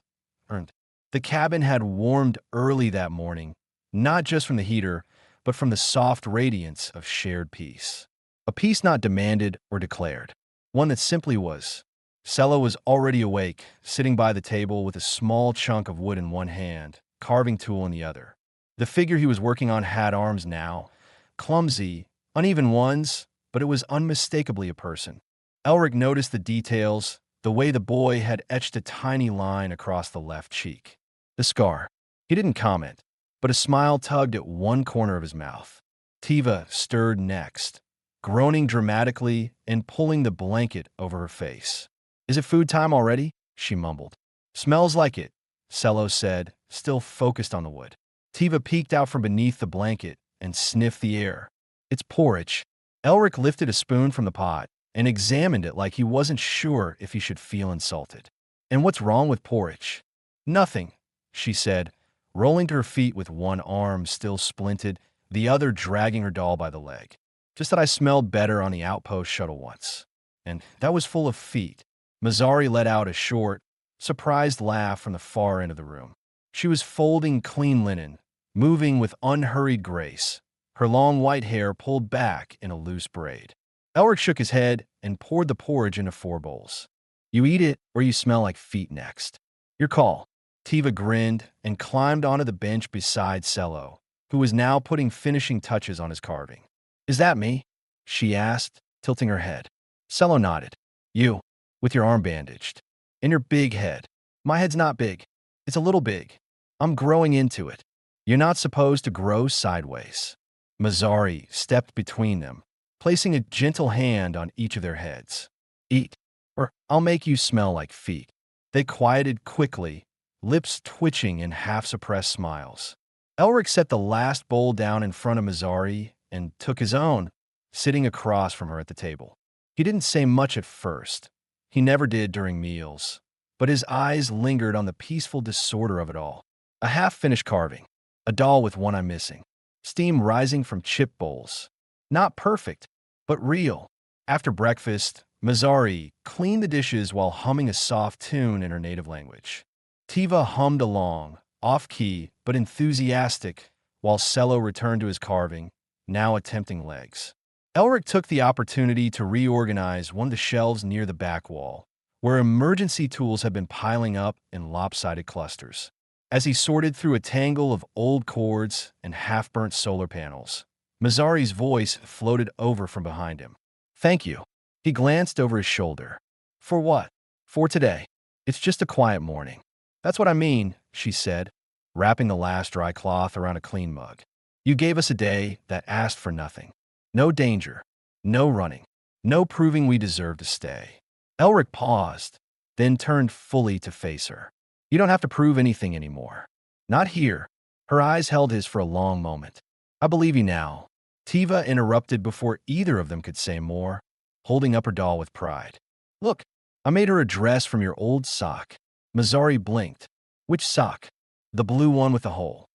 earned. The cabin had warmed early that morning, not just from the heater, but from the soft radiance of shared peace. A peace not demanded or declared. One that simply was. Cello was already awake, sitting by the table with a small chunk of wood in one hand, carving tool in the other. The figure he was working on had arms now, clumsy, uneven ones, but it was unmistakably a person. Elric noticed the details, the way the boy had etched a tiny line across the left cheek. The scar. He didn't comment, but a smile tugged at one corner of his mouth. Tiva stirred next, groaning dramatically and pulling the blanket over her face. Is it food time already? She mumbled. Smells like it, Cello said, still focused on the wood. Tiva peeked out from beneath the blanket and sniffed the air. It's porridge. Elric lifted a spoon from the pot and examined it like he wasn't sure if he should feel insulted. And what's wrong with porridge? Nothing, she said, rolling to her feet with one arm still splinted, the other dragging her doll by the leg. Just that I smelled better on the outpost shuttle once. And that was full of feet. Mazzari let out a short, surprised laugh from the far end of the room. She was folding clean linen, moving with unhurried grace, her long white hair pulled back in a loose braid. Elric shook his head and poured the porridge into 4 bowls. You eat it or you smell like feet next. Your call. Tiva grinned and climbed onto the bench beside Cello, who was now putting finishing touches on his carving. Is that me? She asked, tilting her head. Cello nodded. You, with your arm bandaged. And your big head. My head's not big. It's a little big. I'm growing into it. You're not supposed to grow sideways. Mazzari stepped between them, placing a gentle hand on each of their heads. Eat, or I'll make you smell like feet. They quieted quickly, lips twitching in half-suppressed smiles. Elric set the last bowl down in front of Mazzari and took his own, sitting across from her at the table. He didn't say much at first. He never did during meals, but his eyes lingered on the peaceful disorder of it all. A half-finished carving, a doll with one eye missing, steam rising from chip bowls. Not perfect, but real. After breakfast, Mazzari cleaned the dishes while humming a soft tune in her native language. Tiva hummed along, off-key but enthusiastic, while Cello returned to his carving, now attempting legs. Elric took the opportunity to reorganize one of the shelves near the back wall, where emergency tools had been piling up in lopsided clusters. As he sorted through a tangle of old cords and half-burnt solar panels, Mazzari's voice floated over from behind him. Thank you. He glanced over his shoulder. For what? For today. It's just a quiet morning. That's what I mean, she said, wrapping the last dry cloth around a clean mug. You gave us a day that asked for nothing. No danger, no running, no proving we deserve to stay. Elric paused, then turned fully to face her. You don't have to prove anything anymore. Not here. Her eyes held his for a long moment. I believe you now. Tiva interrupted before either of them could say more, holding up her doll with pride. Look, I made her a dress from your old sock. Mazzari blinked. Which sock? The blue one with the hole.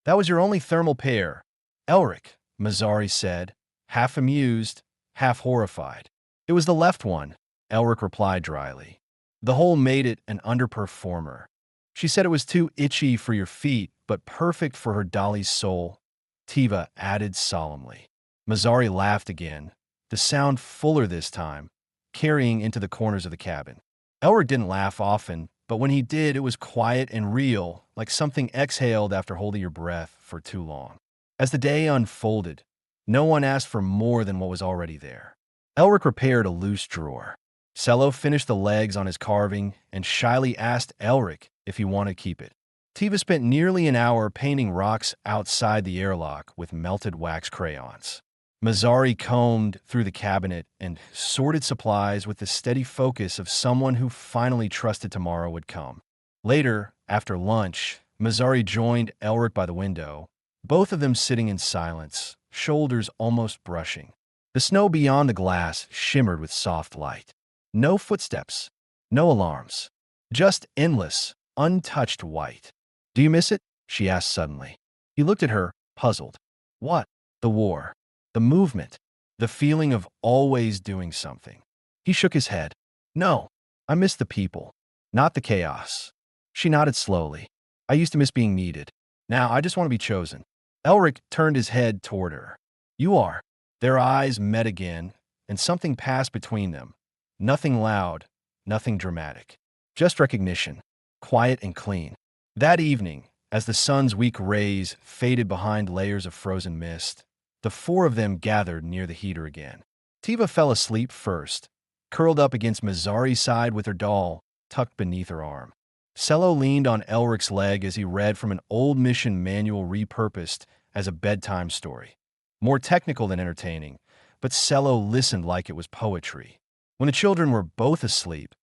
That was your only thermal pair. Elric, Mazzari said, half amused, half horrified. It was the left one, Elric replied dryly. The hole made it an underperformer. She said it was too itchy for your feet, but perfect for her dolly's soul, Tiva added solemnly. Mazzari laughed again, the sound fuller this time, carrying into the corners of the cabin. Elric didn't laugh often, but when he did, it was quiet and real, like something exhaled after holding your breath for too long. As the day unfolded, no one asked for more than what was already there. Elric repaired a loose drawer. Cello finished the legs on his carving and shyly asked Elric if he wanted to keep it. Tiva spent nearly an hour painting rocks outside the airlock with melted wax crayons. Mazzari combed through the cabinet and sorted supplies with the steady focus of someone who finally trusted tomorrow would come. Later, after lunch, Mazzari joined Elric by the window, both of them sitting in silence, shoulders almost brushing. The snow beyond the glass shimmered with soft light. No footsteps, no alarms, just endless, untouched white. Do you miss it? She asked suddenly. He looked at her, puzzled. What? The war. The movement. The feeling of always doing something. He shook his head. No, I miss the people, not the chaos. She nodded slowly. I used to miss being needed. Now I just want to be chosen. Elric turned his head toward her. You are. Their eyes met again, and something passed between them. Nothing loud, nothing dramatic. Just recognition, quiet and clean. That evening, as the sun's weak rays faded behind layers of frozen mist, the 4 of them gathered near the heater again. Tiva fell asleep first, curled up against Mazzari's side with her doll tucked beneath her arm. Cello leaned on Elric's leg as he read from an old mission manual repurposed as a bedtime story. More technical than entertaining, but Cello listened like it was poetry. When the children were both asleep,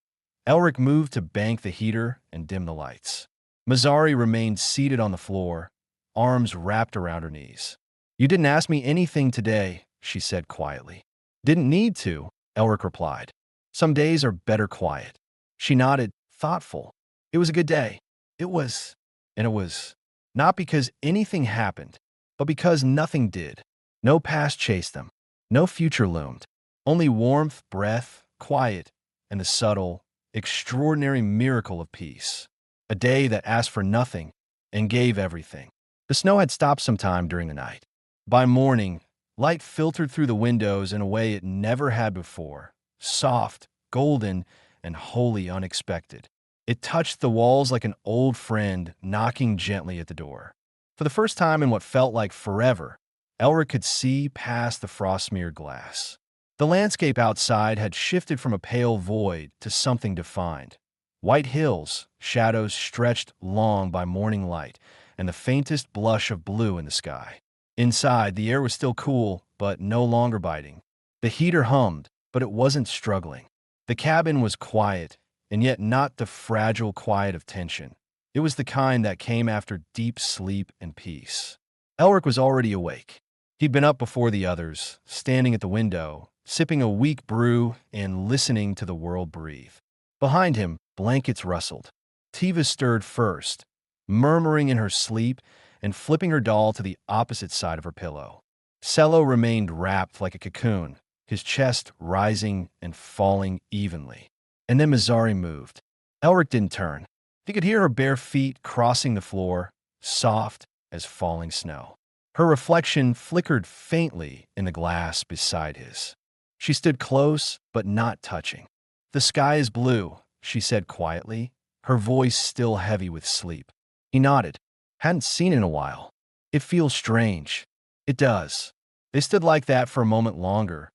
Elric moved to bank the heater and dim the lights. Mazzari remained seated on the floor, arms wrapped around her knees. You didn't ask me anything today, she said quietly. Didn't need to, Elric replied. Some days are better quiet. She nodded, thoughtful. It was a good day. It was. And it was. Not because anything happened, but because nothing did. No past chased them. No future loomed. Only warmth, breath, quiet, and the subtle, extraordinary miracle of peace. A day that asked for nothing and gave everything. The snow had stopped sometime during the night. By morning, light filtered through the windows in a way it never had before, soft, golden, and wholly unexpected. It touched the walls like an old friend knocking gently at the door. For the first time in what felt like forever, Elric could see past the frost-smeared glass. The landscape outside had shifted from a pale void to something defined. White hills, shadows stretched long by morning light, and the faintest blush of blue in the sky. Inside, the air was still cool, but no longer biting. The heater hummed, but it wasn't struggling. The cabin was quiet, and yet not the fragile quiet of tension. It was the kind that came after deep sleep and peace. Elric was already awake. He'd been up before the others, standing at the window, sipping a weak brew and listening to the world breathe. Behind him, blankets rustled. Tiva stirred first, murmuring in her sleep and flipping her doll to the opposite side of her pillow. Cello remained wrapped like a cocoon, his chest rising and falling evenly. And then Mazzari moved. Elric didn't turn. He could hear her bare feet crossing the floor, soft as falling snow. Her reflection flickered faintly in the glass beside his. She stood close, but not touching. "The sky is blue," she said quietly, her voice still heavy with sleep. He nodded. "Hadn't seen it in a while. It feels strange." "It does." They stood like that for a moment longer,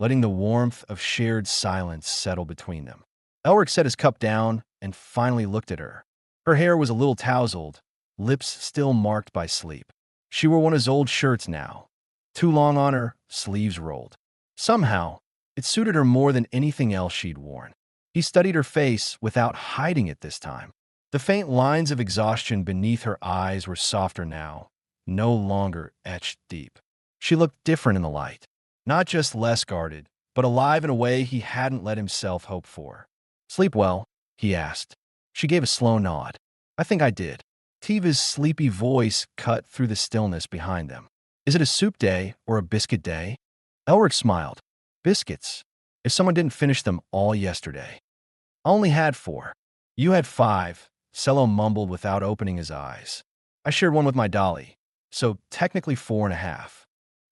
letting the warmth of shared silence settle between them. Elric set his cup down and finally looked at her. Her hair was a little tousled, lips still marked by sleep. She wore one of his old shirts now, too long on her, sleeves rolled. Somehow, it suited her more than anything else she'd worn. He studied her face without hiding it this time. The faint lines of exhaustion beneath her eyes were softer now, no longer etched deep. She looked different in the light, not just less guarded, but alive in a way he hadn't let himself hope for. "Sleep well?" he asked. She gave a slow nod. "I think I did." Tiva's sleepy voice cut through the stillness behind them. "Is it a soup day or a biscuit day?" Elric smiled. "Biscuits. If someone didn't finish them all yesterday." "I only had 4. You had 5, Cello mumbled without opening his eyes. "I shared one with my dolly, so technically 4.5.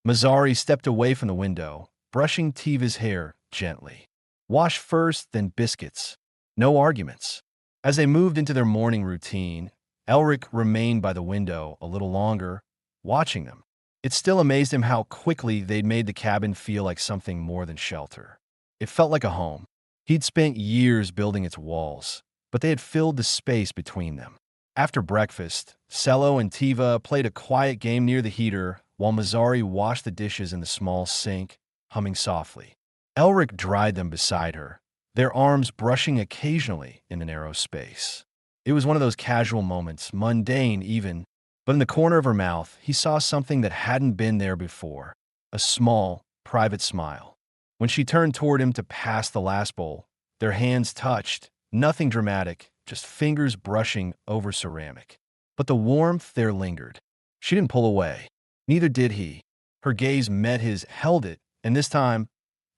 Mazzari stepped away from the window, brushing Tiva's hair gently. "Wash first, then biscuits." No arguments. As they moved into their morning routine, Elric remained by the window a little longer, watching them. It still amazed him how quickly they'd made the cabin feel like something more than shelter. It felt like a home. He'd spent years building its walls, but they had filled the space between them. After breakfast, Cello and Tiva played a quiet game near the heater while Mazzari washed the dishes in the small sink, humming softly. Elric dried them beside her, their arms brushing occasionally in the narrow space. It was one of those casual moments, mundane even, but in the corner of her mouth, he saw something that hadn't been there before, a small, private smile. When she turned toward him to pass the last bowl, their hands touched, nothing dramatic, just fingers brushing over ceramic. But the warmth there lingered. She didn't pull away. Neither did he. Her gaze met his, held it, and this time,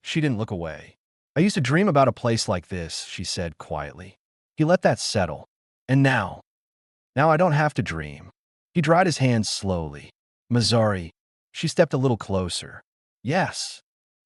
she didn't look away. "I used to dream about a place like this," she said quietly. He let that settle. "And now I don't have to dream." He dried his hands slowly. "Mazzari," she stepped a little closer. "Yes.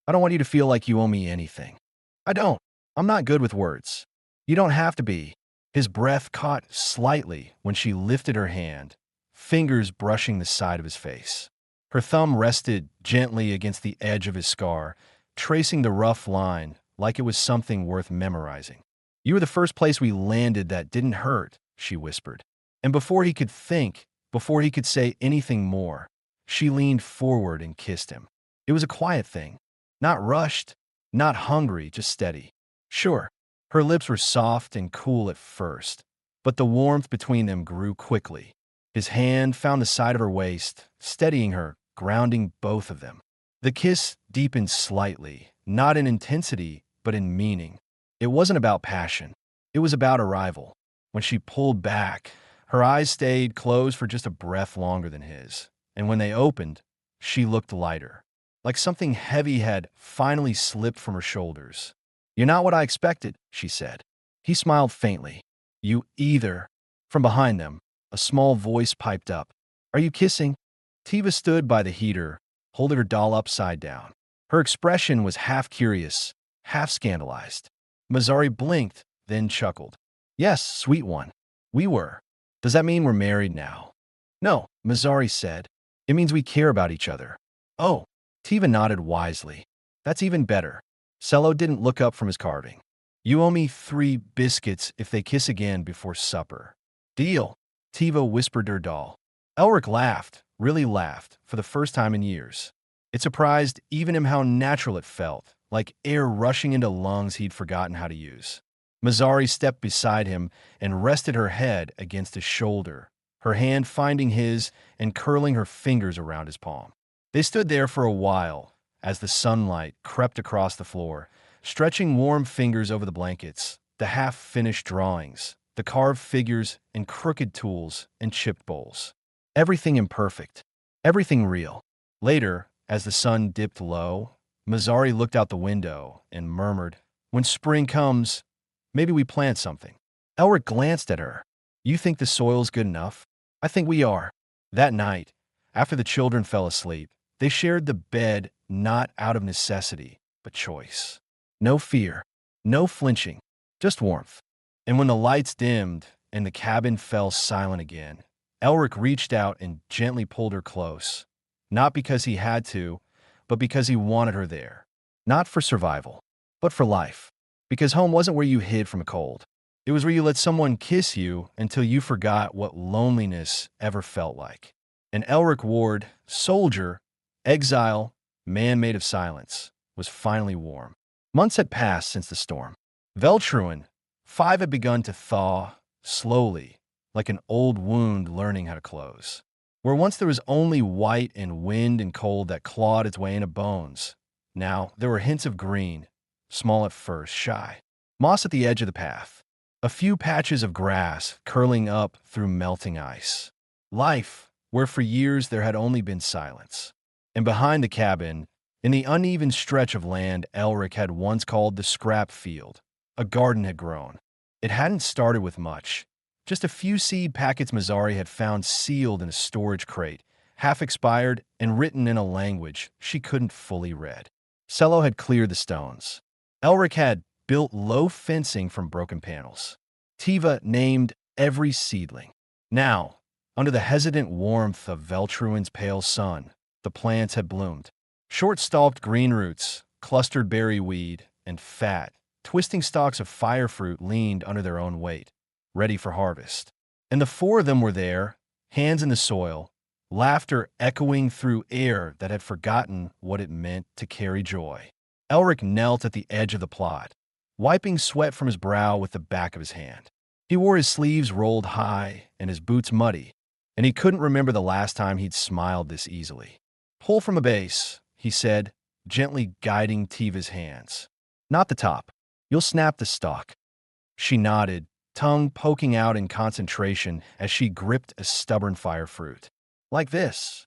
I don't want you to feel like you owe me anything." "I don't. I'm not good with words." "You don't have to be." His breath caught slightly when she lifted her hand, fingers brushing the side of his face. Her thumb rested gently against the edge of his scar, tracing the rough line like it was something worth memorizing. "You were the first place we landed that didn't hurt," she whispered. And before he could think, before he could say anything more, she leaned forward and kissed him. It was a quiet thing. Not rushed, not hungry, just steady. Sure, her lips were soft and cool at first, but the warmth between them grew quickly. His hand found the side of her waist, steadying her, grounding both of them. The kiss deepened slightly, not in intensity, but in meaning. It wasn't about passion. It was about arrival. When she pulled back, her eyes stayed closed for just a breath longer than his. And when they opened, she looked lighter, like something heavy had finally slipped from her shoulders. "You're not what I expected," she said. He smiled faintly. You either. From behind them, a small voice piped up. Are you kissing? Tiva stood by the heater, holding her doll upside down. Her expression was half curious, half scandalized. Mazzari blinked, then chuckled. Yes, sweet one. We were. Does that mean we're married now? No, Mazzari said. It means we care about each other. Oh, Tiva nodded wisely. That's even better. Cello didn't look up from his carving. You owe me 3 biscuits if they kiss again before supper. Deal, Tiva whispered to her doll. Elric laughed, really laughed, for the first time in years. It surprised even him how natural it felt, like air rushing into lungs he'd forgotten how to use. Mazzari stepped beside him and rested her head against his shoulder, her hand finding his and curling her fingers around his palm. They stood there for a while as the sunlight crept across the floor, stretching warm fingers over the blankets, the half-finished drawings, the carved figures and crooked tools and chipped bowls. Everything imperfect, everything real. Later, as the sun dipped low, Mazzari looked out the window and murmured, when spring comes, maybe we plant something. Elric glanced at her. You think the soil's good enough? I think we are. That night, after the children fell asleep, they shared the bed not out of necessity, but choice. No fear, no flinching, just warmth. And when the lights dimmed and the cabin fell silent again, Elric reached out and gently pulled her close, not because he had to, but because he wanted her there. Not for survival, but for life. Because home wasn't where you hid from a cold. It was where you let someone kiss you until you forgot what loneliness ever felt like. And Elric Ward, soldier, exile, man made of silence, was finally warm. Months had passed since the storm. Veltruin, 5 had begun to thaw, slowly, like an old wound learning how to close. Where once there was only white and wind and cold that clawed its way into bones, now there were hints of green, small at first, shy. Moss at the edge of the path. A few patches of grass curling up through melting ice. Life, where for years there had only been silence. And behind the cabin, in the uneven stretch of land Elric had once called the scrap field, a garden had grown. It hadn't started with much. Just a few seed packets Mazzari had found sealed in a storage crate, half expired and written in a language she couldn't fully read. Cello had cleared the stones. Elric had built low fencing from broken panels. Tiva named every seedling. Now, under the hesitant warmth of Veltruin's pale sun, the plants had bloomed. Short-stalked green roots, clustered berry weed, and fat, twisting stalks of fire fruit leaned under their own weight, ready for harvest. And the 4 of them were there, hands in the soil, laughter echoing through air that had forgotten what it meant to carry joy. Elric knelt at the edge of the plot, wiping sweat from his brow with the back of his hand. He wore his sleeves rolled high and his boots muddy, and he couldn't remember the last time he'd smiled this easily. Pull from a base, he said, gently guiding Tiva's hands. Not the top. You'll snap the stalk. She nodded, tongue poking out in concentration as she gripped a stubborn fire fruit. Like this.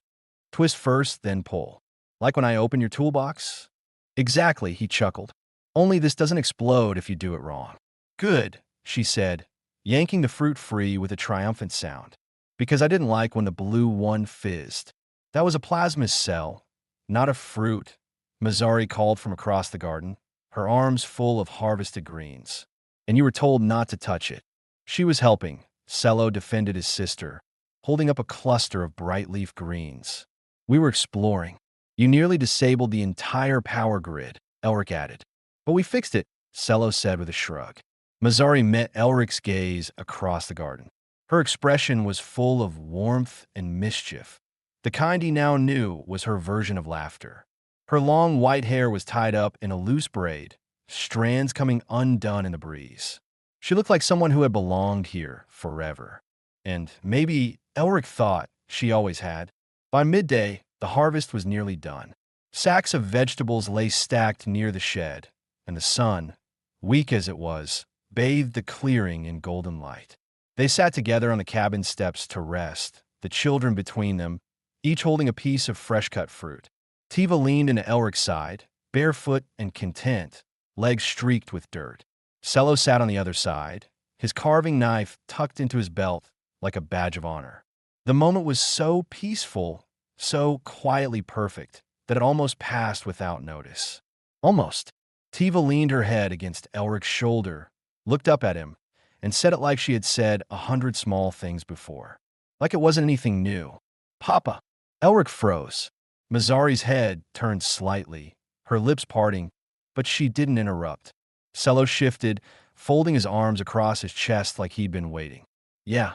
Twist first, then pull. Like when I open your toolbox? Exactly, he chuckled. Only this doesn't explode if you do it wrong. Good, she said, yanking the fruit free with a triumphant sound. Because I didn't like when the blue one fizzed. That was a plasma cell, not a fruit, Mazzari called from across the garden, her arms full of harvested greens. And you were told not to touch it. She was helping, Cello defended his sister, holding up a cluster of bright leaf greens. We were exploring. You nearly disabled the entire power grid, Elric added. But we fixed it, Cello said with a shrug. Mazzari met Elric's gaze across the garden. Her expression was full of warmth and mischief, the kind he now knew was her version of laughter. Her long white hair was tied up in a loose braid, strands coming undone in the breeze. She looked like someone who had belonged here forever. And maybe Elric thought she always had. By midday, the harvest was nearly done. Sacks of vegetables lay stacked near the shed, and the sun, weak as it was, bathed the clearing in golden light. They sat together on the cabin steps to rest, the children between them, each holding a piece of fresh-cut fruit. Tiva leaned into Elric's side, barefoot and content, legs streaked with dirt. Cello sat on the other side, his carving knife tucked into his belt like a badge of honor. The moment was so peaceful, so quietly perfect, that it almost passed without notice. Almost. Tiva leaned her head against Elric's shoulder, looked up at him, and said it like she had said 100 small things before. Like it wasn't anything new. Papa. Elric froze. Mazari's head turned slightly, her lips parting, but she didn't interrupt. Cello shifted, folding his arms across his chest like he'd been waiting. Yeah.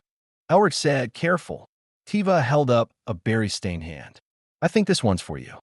Elric said, careful. Tiva held up a berry-stained hand. I think this one's for you.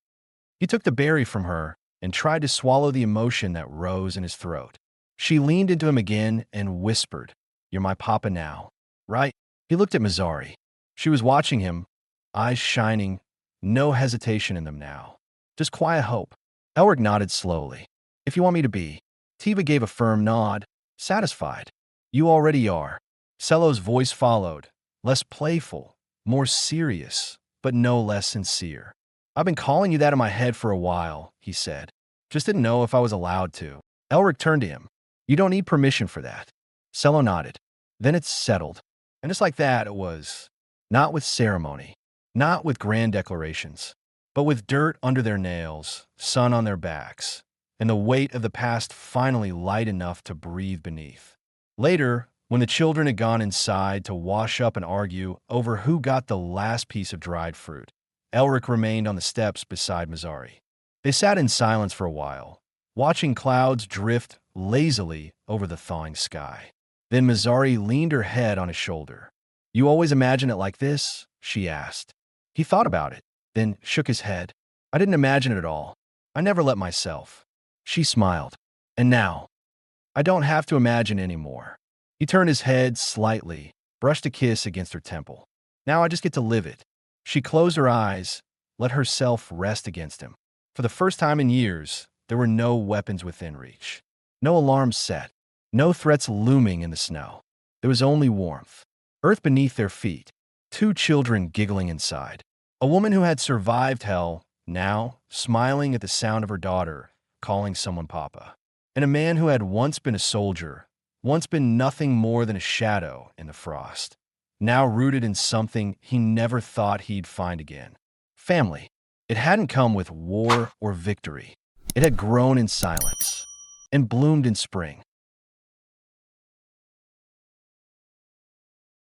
He took the berry from her and tried to swallow the emotion that rose in his throat. She leaned into him again and whispered, You're my papa now, right? He looked at Mazari. She was watching him, eyes shining, no hesitation in them now. Just quiet hope. Elric nodded slowly. If you want me to be. Tiva gave a firm nod, satisfied. You already are. Cello's voice followed, less playful, more serious, but no less sincere. I've been calling you that in my head for a while, he said. Just didn't know if I was allowed to. Elric turned to him. You don't need permission for that. Cello nodded. Then it's settled. And just like that, it was. Not with ceremony. Not with grand declarations. But with dirt under their nails, sun on their backs, and the weight of the past finally light enough to breathe beneath. Later, when the children had gone inside to wash up and argue over who got the last piece of dried fruit, Elric remained on the steps beside Mazari. They sat in silence for a while, watching clouds drift lazily over the thawing sky. Then Mazari leaned her head on his shoulder. You always imagine it like this? She asked. He thought about it, then shook his head. I didn't imagine it at all. I never let myself. She smiled. And now, I don't have to imagine anymore. He turned his head slightly, brushed a kiss against her temple. Now I just get to live it. She closed her eyes, let herself rest against him. For the first time in years, there were no weapons within reach. No alarms set. No threats looming in the snow. There was only warmth. Earth beneath their feet. Two children giggling inside. A woman who had survived hell, now smiling at the sound of her daughter calling someone papa. And a man who had once been a soldier, once been nothing more than a shadow in the frost, now rooted in something he never thought he'd find again. Family. It hadn't come with war or victory. It had grown in silence and bloomed in spring.